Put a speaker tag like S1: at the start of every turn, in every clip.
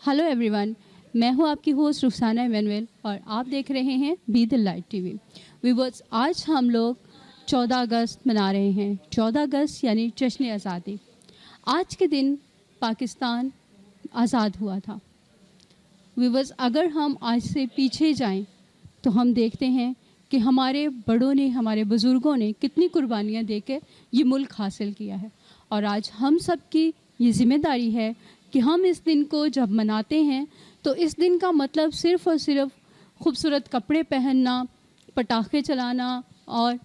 S1: Hello everyone, मैं हूं आपकी होस्ट रुखसाना इमैनुअल और आप देख रहे हैं be the light TV. Viewers, आज हम लोग 14 अगस्त मना रहे हैं। 14 अगस्त यानी जश्न आज़ादी। आज के दिन पाकिस्तान आज़ाद हुआ था। व्यूअर्स, अगर हम आज से पीछे जाएं तो हम देखते हैं कि हमारे बड़ों ने, हमारे बुज़ुर्गों ने कितनी कुर्बानियाँ देकर ये मुल्क हासिल किया है। और आज हम सब की ये ज़िम्मेदारी है कि हम इस दिन को जब मनाते हैं तो इस दिन का मतलब सिर्फ़ और सिर्फ खूबसूरत कपड़े पहनना, पटाखे चलाना और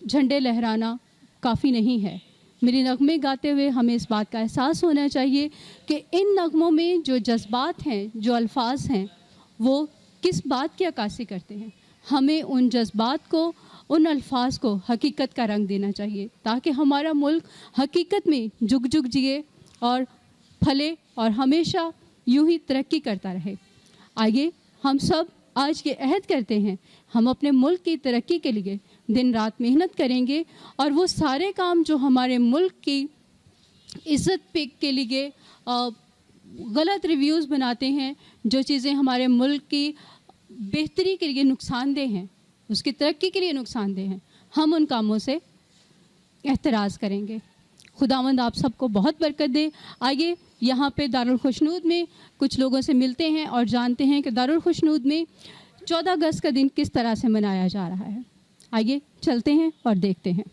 S1: झंडे लहराना काफ़ी नहीं है। मेरे नगमे गाते हुए हमें इस बात का एहसास होना चाहिए कि इन नगमों में जो जज्बात हैं, जो अल्फाज हैं, वो किस बात की अक्कासी करते हैं। हमें उन जज्बात को, उन अल्फाज को हकीकत का रंग देना चाहिए ताकि हमारा मुल्क हकीकत में जुग जुग जिए और फले और हमेशा यूं ही तरक्की करता रहे। आइए हम सब आज ये अहद करते हैं, हम अपने मुल्क की तरक्की के लिए दिन रात मेहनत करेंगे और वो सारे काम जो हमारे मुल्क की इज़्ज़त के लिए गलत रिव्यूज़ बनाते हैं, जो चीज़ें हमारे मुल्क की बेहतरी के लिए नुकसानदेह हैं, उसकी तरक्की के लिए नुकसानदेह हैं, हम उन कामों से एहतराज़ करेंगे। खुदावंद आप सबको बहुत बरकत दे। आइए यहाँ पे दारुल खुशनूद में कुछ लोगों से मिलते हैं और जानते हैं कि दारुल खुशनूद में 14 अगस्त का दिन किस तरह से मनाया जा रहा है। आइए चलते हैं और देखते हैं।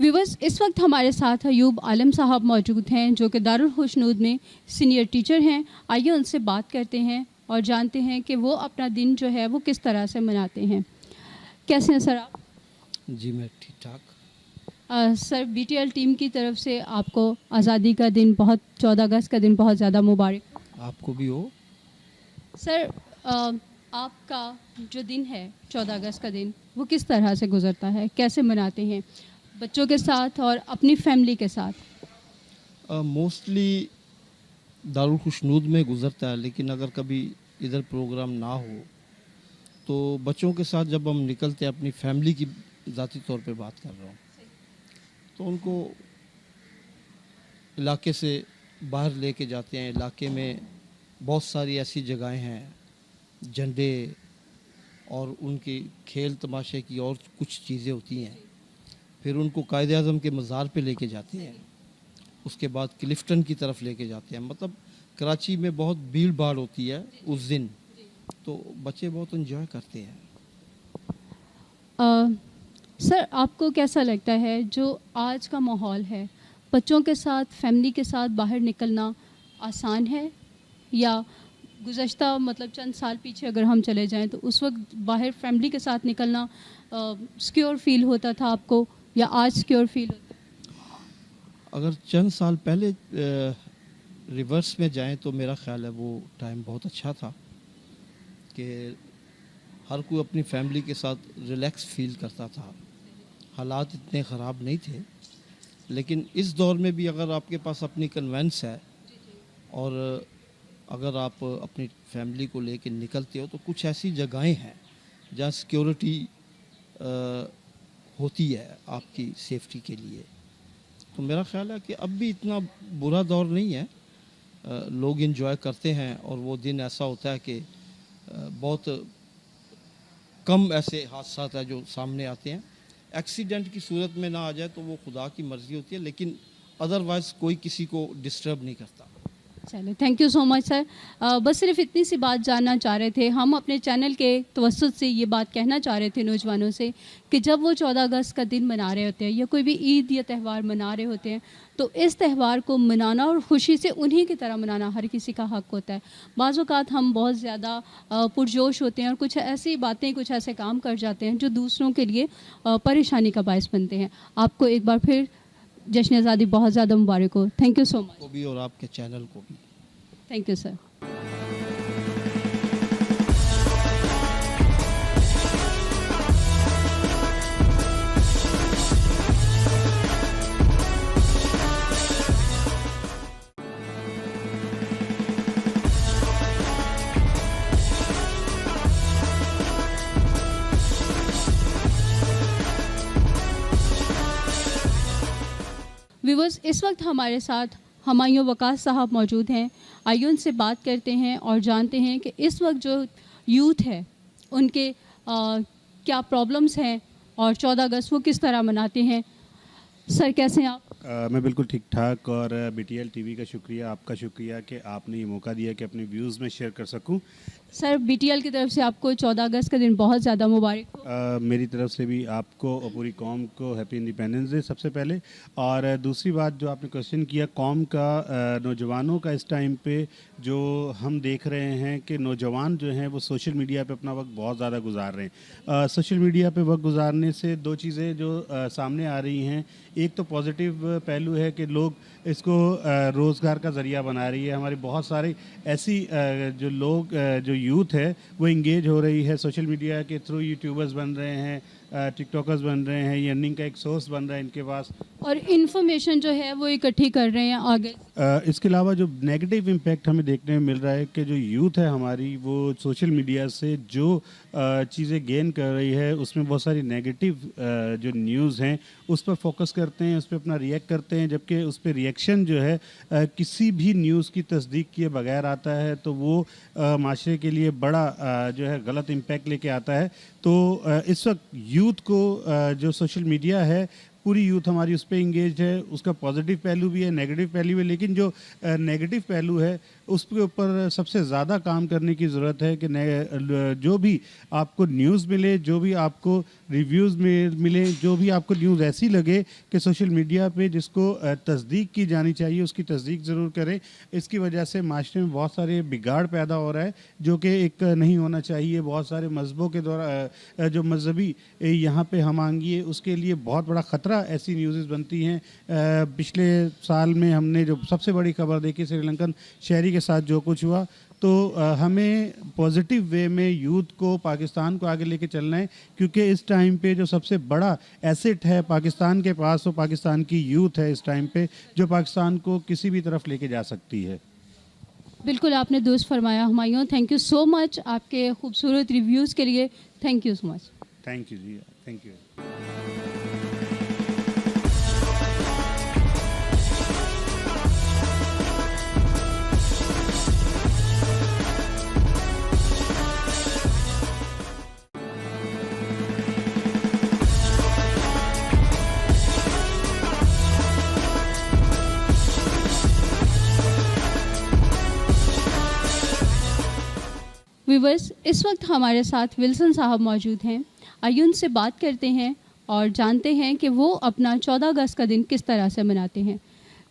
S1: व्यूअर्स, इस वक्त हमारे साथ अयूब आलम साहब मौजूद हैं जो कि दारुल खुशनूद में सीनियर टीचर हैं। आइए उनसे बात करते हैं और जानते हैं कि वो अपना दिन जो है वो किस तरह से मनाते हैं। कैसे हैं सर आप?
S2: जी मैं ठीक ठाक।
S1: सर, बीटीएल टीम की तरफ से आपको आज़ादी का दिन, 14 अगस्त का दिन बहुत ज़्यादा मुबारक।
S2: आपको भी हो।
S1: सर, आपका जो दिन है 14 अगस्त का दिन, वो किस तरह से गुजरता है, कैसे मनाते हैं बच्चों के साथ और अपनी फैमिली के साथ?
S2: मोस्टली दारुल खुशनूद में गुज़रता है, लेकिन अगर कभी इधर प्रोग्राम ना हो तो बच्चों के साथ जब हम निकलते हैं, अपनी फैमिली की ज़ाती तौर पे बात कर रहा हूँ, तो उनको इलाके से बाहर लेके जाते हैं। इलाके में बहुत सारी ऐसी जगहें हैं, झंडे और उनकी खेल तमाशे की और कुछ चीज़ें होती हैं। फिर उनको कायदे आज़म के मज़ार पे लेके जाते हैं, उसके बाद क्लिफ्टन की तरफ लेके जाते हैं। मतलब कराची में बहुत भीड़ भाड़ होती है उस दिन, तो बच्चे बहुत एंजॉय करते हैं।
S1: सर, आपको कैसा लगता है जो आज का माहौल है, बच्चों के साथ, फैमिली के साथ बाहर निकलना आसान है या गुज़श्ता मतलब चंद साल पीछे अगर हम चले जाएं तो उस वक्त बाहर फैमिली के साथ निकलना सिक्योर फील होता था आपको या आज सिक्योर फील होता है?
S2: अगर चंद साल पहले रिवर्स में जाएं तो मेरा ख्याल है वो टाइम बहुत अच्छा था कि हर कोई अपनी फैमिली के साथ रिलैक्स फील करता था, हालात इतने ख़राब नहीं थे। लेकिन इस दौर में भी अगर आपके पास अपनी कन्वेंस है और अगर आप अपनी फैमिली को लेकर निकलते हो तो कुछ ऐसी जगहें हैं जहाँ सिक्योरिटी होती है आपकी सेफ्टी के लिए। तो मेरा ख्याल है कि अब भी इतना बुरा दौर नहीं है, लोग एंजॉय करते हैं और वो दिन ऐसा होता है कि बहुत कम ऐसे हादसात हैं जो सामने आते हैं। एक्सीडेंट की सूरत में ना आ जाए तो वो खुदा की मर्ज़ी होती है, लेकिन अदरवाइज़ कोई किसी को डिस्टर्ब नहीं करता।
S1: चलो, thank you so much sir. बस सिर्फ इतनी सी बात जानना चाह रहे थे, हम अपने चैनल के तवस्सुत से ये बात कहना चाह रहे थे नौजवानों से कि जब वो 14 अगस्त का दिन मना रहे होते हैं या कोई भी ईद या त्यौहार मना रहे होते हैं तो इस त्यौहार को मनाना और ख़ुशी से उन्हीं की तरह मनाना हर किसी का हक़ होता है। बाज़ औक़ात हम बहुत ज़्यादा पुरजोश होते हैं और कुछ ऐसी बातें, कुछ ऐसे काम कर जाते हैं जो दूसरों के लिए परेशानी का बायस बनते हैं। आपको एक बार फिर जश्न आज़ादी बहुत ज़्यादा मुबारक हो। Thank you so much.
S2: को भी और आपके चैनल को भी
S1: थैंक यू सर। व्यूअर्स, इस वक्त हमारे साथ हमायूं वकास साहब मौजूद हैं. आइए उनसे बात करते हैं और जानते हैं कि इस वक्त जो यूथ है उनके क्या प्रॉब्लम्स हैं और 14 अगस्त वो किस तरह मनाते हैं. सर, कैसे हैं आप?
S3: मैं बिल्कुल ठीक ठाक, और BTL TV का शुक्रिया, आपका शुक्रिया कि आपने ये मौका दिया कि अपने व्यूज़ में शेयर कर सकूं.
S1: सर, BTL की तरफ से आपको 14 अगस्त का दिन बहुत ज़्यादा मुबारक हो.
S3: मेरी तरफ से भी आपको और पूरी कौम को हैप्पी इंडिपेंडेंस डे सबसे पहले. और दूसरी बात जो आपने क्वेश्चन किया कौम का, नौजवानों का, इस टाइम पे जो हम देख रहे हैं कि नौजवान जो हैं वो सोशल मीडिया पे अपना वक्त बहुत ज़्यादा गुजार रहे हैं. सोशल मीडिया पे वक्त गुजारने से दो चीज़ें जो सामने आ रही हैं. एक तो पॉजिटिव पहलू है कि लोग इसको रोज़गार का ज़रिया बना रही है. हमारे बहुत सारे ऐसी जो लोग जो यूथ है वो इंगेज हो रही है सोशल मीडिया के थ्रू. यूट्यूबर्स बन रहे हैं, टिकटॉकर्स बन रहे हैं, ये अर्निंग का एक सोर्स बन रहा है इनके पास,
S1: और इन्फॉर्मेशन जो है वो इकट्ठी कर रहे हैं आगे.
S3: इसके अलावा जो नेगेटिव इम्पैक्ट हमें देखने में मिल रहा है कि जो यूथ है हमारी वो सोशल मीडिया से जो चीज़ें गेन कर रही है उसमें बहुत सारी नेगेटिव जो न्यूज़ हैं उस पर फोकस करते हैं, उस पर अपना रिएक्ट करते हैं, जबकि उस पर रिएक्शन जो है किसी भी न्यूज़ की तस्दीक किए बगैर आता है तो वो माशरे के लिए बड़ा जो है गलत इम्पैक्ट लेके आता है. तो इस वक्त यूथ को जो सोशल मीडिया है, पूरी यूथ हमारी उस पर इंगेज है. उसका पॉजिटिव पहलू भी है, नेगेटिव पहलू भी है, लेकिन जो नेगेटिव पहलू है उसके ऊपर सबसे ज़्यादा काम करने की ज़रूरत है कि जो भी आपको न्यूज़ मिले, जो भी आपको रिव्यूज़ में मिले, जो भी आपको न्यूज़ ऐसी लगे कि सोशल मीडिया पे जिसको तस्दीक की जानी चाहिए उसकी तस्दीक ज़रूर करें. इसकी वजह से माशरे में बहुत सारे बिगाड़ पैदा हो रहा है जो कि एक नहीं होना चाहिए. बहुत सारे मज़हबों के द्वारा जो मजहबी यहाँ पे हम आएंगे उसके लिए बहुत बड़ा ख़तरा ऐसी न्यूज़ बनती हैं. पिछले साल में हमने जो सबसे बड़ी खबर देखी श्रीलंकन शहरी के साथ जो कुछ हुआ, तो हमें पॉजिटिव वे में यूथ को, पाकिस्तान को आगे लेके चलना है, क्योंकि इस टाइम पे जो सबसे बड़ा एसेट है पाकिस्तान के पास वो पाकिस्तान की यूथ है इस टाइम पे, जो पाकिस्तान को किसी भी तरफ लेके जा सकती है.
S1: बिल्कुल आपने दुरुस्त फरमाया Humayun. Thank you so much आपके खूबसूरत रिव्यूज़ के लिए. Thank you so much.
S3: Thank you ji, thank you.
S1: Viewers, इस वक्त हमारे साथ विल्सन साहब मौजूद हैं. आइए उनसे बात करते हैं और जानते हैं कि वो अपना 14 अगस्त का दिन किस तरह से मनाते हैं.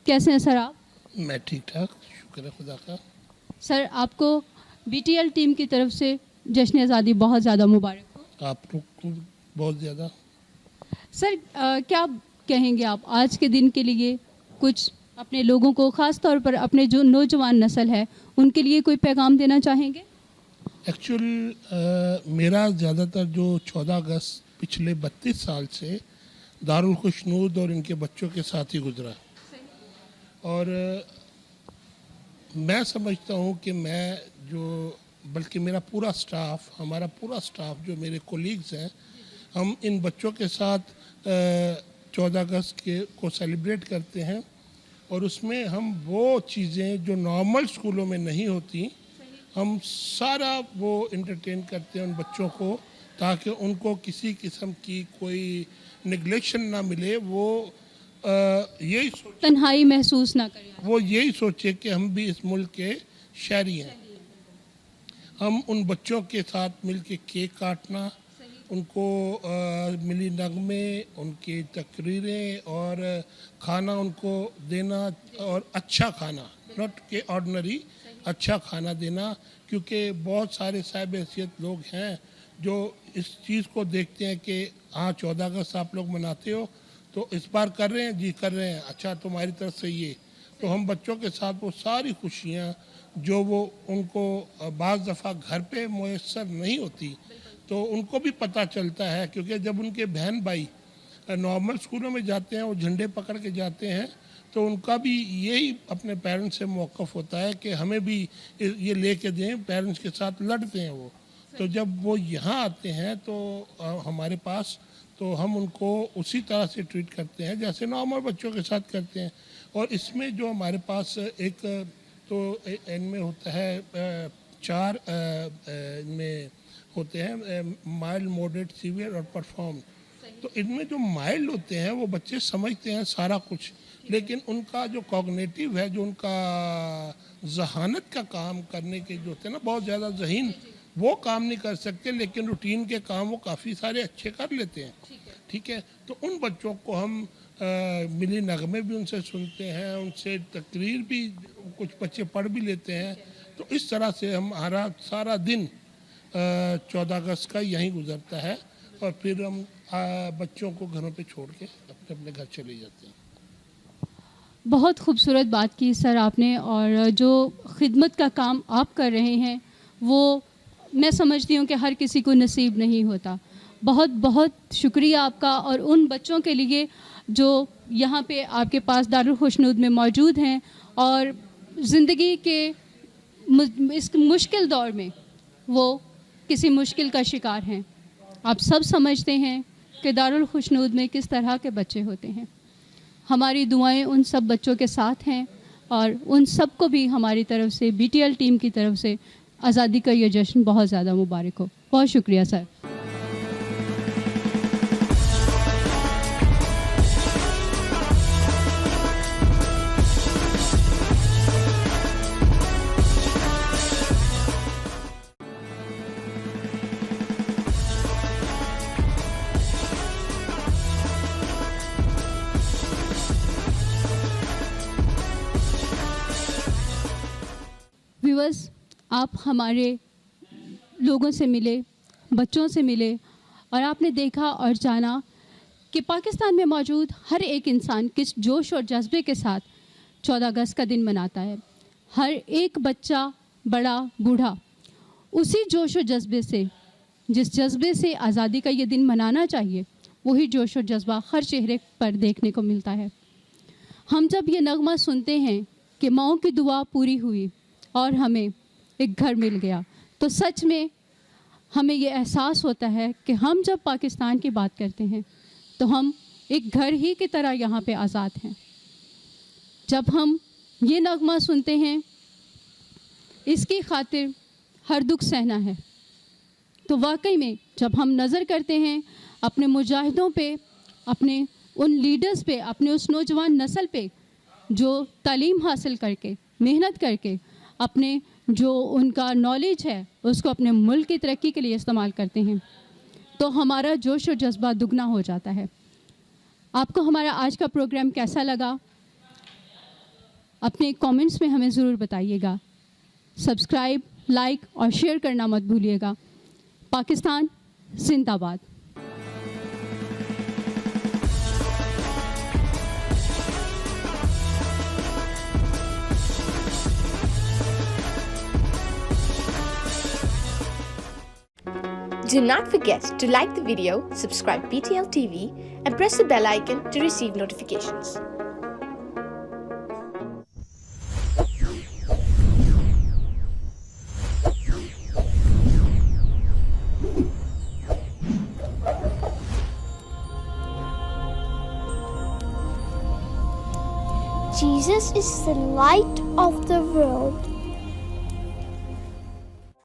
S1: कैसे हैं सर आप?
S4: मैं ठीक ठाक, शुक्र है खुदा का.
S1: सर, आपको BTL टीम की तरफ से जश्न आज़ादी बहुत ज़्यादा मुबारक हो.
S4: आप लोग को बहुत ज़्यादा.
S1: सर, क्या कहेंगे आप आज के दिन के लिए, कुछ अपने लोगों को, ख़ास तौर पर अपने जो नौजवान नस्ल है उनके लिए कोई पैगाम देना चाहेंगे?
S4: एक्चुअल मेरा ज़्यादातर जो 14 अगस्त पिछले 32 साल से दारुल खुशनूद और इनके बच्चों के साथ ही गुजरा. और मैं समझता हूँ कि मैं जो, बल्कि मेरा पूरा स्टाफ, हमारा पूरा स्टाफ जो मेरे कोलीग्स हैं, हम इन बच्चों के साथ 14 अगस्त को सेलिब्रेट करते हैं. और उसमें हम वो चीज़ें जो नॉर्मल स्कूलों में नहीं होती, हम सारा वो इंटरटेन करते हैं उन बच्चों को, ताकि उनको किसी किस्म की कोई निगलेक्शन ना मिले. वो यही
S1: तन्हाई महसूस ना करें.
S4: वो यही सोचे कि हम भी इस मुल्क के शहरी हैं. हम उन बच्चों के साथ मिल के केक काटना, उनको मिली नगमे, उनकी तकरीरें और खाना उनको देना, और अच्छा खाना, नॉट के ऑर्डनरी, अच्छा खाना देना. क्योंकि बहुत सारे साहिब हैसियत लोग हैं जो इस चीज़ को देखते हैं कि हाँ 14 अगस्त आप लोग मनाते हो तो इस बार कर रहे हैं जी, कर रहे हैं, अच्छा तुम्हारी तरफ से ये. तो हम बच्चों के साथ वो सारी खुशियाँ जो वो उनको बाज़ दफ़ा घर पे मुयस्सर नहीं होती, तो उनको भी पता चलता है. क्योंकि जब उनके बहन भाई नॉर्मल स्कूलों में जाते हैं, वो झंडे पकड़ के जाते हैं, तो उनका भी यही अपने पेरेंट्स से मौक़िफ़ होता है कि हमें भी ये लेके दें. पेरेंट्स के साथ लड़ते हैं वो. تو جب وہ یہاں آتے ہیں تو ہمارے پاس تو ہم ان کو اسی طرح سے ٹریٹ کرتے ہیں جیسے نارمل بچوں کے ساتھ کرتے ہیں. اور اس میں جو ہمارے پاس ایک تو ان میں ہوتا ہے 4 میں ہوتے ہیں مائلڈ, ماڈریٹ, سیویئر اور پرفارم. تو ان میں جو مائلڈ ہوتے ہیں وہ بچے سمجھتے ہیں سارا کچھ, لیکن ان کا جو کوگنیٹیو ہے, جو ان کا ذہانت کا کام کرنے کے جو ہوتے ہیں نا بہت زیادہ ذہین, وہ کام نہیں کر سکتے, لیکن روٹین کے کام وہ کافی سارے اچھے کر لیتے ہیں. ٹھیک ہے, تو ان بچوں کو ہم ملی نغمے بھی ان سے سنتے ہیں, ان سے تقریر بھی کچھ بچے پڑھ بھی لیتے ہیں. تو اس طرح سے ہمارا سارا دن 14 اگست کا یہیں گزرتا ہے, اور پھر ہم بچوں کو گھروں پہ چھوڑ کے اپنے اپنے گھر چلے جاتے ہیں.
S1: بہت خوبصورت بات کی سر آپ نے, اور جو خدمت کا کام آپ کر رہے ہیں وہ میں سمجھتی ہوں کہ ہر کسی کو نصیب نہیں ہوتا. بہت بہت شکریہ آپ کا, اور ان بچوں کے لیے جو یہاں پہ آپ کے پاس دارالخشنود میں موجود ہیں اور زندگی کے اس مشکل دور میں وہ کسی مشکل کا شکار ہیں. آپ سب سمجھتے ہیں کہ دارالخشنود میں کس طرح کے بچے ہوتے ہیں. ہماری دعائیں ان سب بچوں کے ساتھ ہیں, اور ان سب کو بھی ہماری طرف سے BTL ٹیم کی طرف سے آزادی کا یہ جشن بہت زیادہ مبارک ہو. بہت شکریہ سر. ویورز, آپ ہمارے لوگوں سے ملے, بچوں سے ملے, اور آپ نے دیکھا اور جانا کہ پاکستان میں موجود ہر ایک انسان کس جوش اور جذبے کے ساتھ 14 اگست کا دن مناتا ہے. ہر ایک بچہ, بڑا, بوڑھا اسی جوش و جذبے سے, جس جذبے سے آزادی کا یہ دن منانا چاہیے, وہی جوش و جذبہ ہر چہرے پر دیکھنے کو ملتا ہے. ہم جب یہ نغمہ سنتے ہیں کہ ماؤں کی دعا پوری ہوئی اور ہمیں ایک گھر مل گیا, تو سچ میں ہمیں یہ احساس ہوتا ہے کہ ہم جب پاکستان کی بات کرتے ہیں تو ہم ایک گھر ہی کی طرح یہاں پہ آزاد ہیں. جب ہم یہ نغمہ سنتے ہیں, اس کی خاطر ہر دکھ سہنا ہے, تو واقعی میں جب ہم نظر کرتے ہیں اپنے مجاہدوں پہ, اپنے ان لیڈرز پہ, اپنے اس نوجوان نسل پہ جو تعلیم حاصل کر کے, محنت کر کے, اپنے جو ان کا نالج ہے اس کو اپنے ملک کی ترقی کے لیے استعمال کرتے ہیں, تو ہمارا جوش و جذبہ دگنا ہو جاتا ہے. آپ کو ہمارا آج کا پروگرام کیسا لگا اپنے کامنٹس میں ہمیں ضرور بتائیے گا. سبسکرائب, لائک اور شیئر کرنا مت بھولیے گا. پاکستان زندہ باد.
S5: Do not forget to like the video, subscribe BTL TV, and press the bell icon to receive notifications.
S6: Jesus is the light of the world.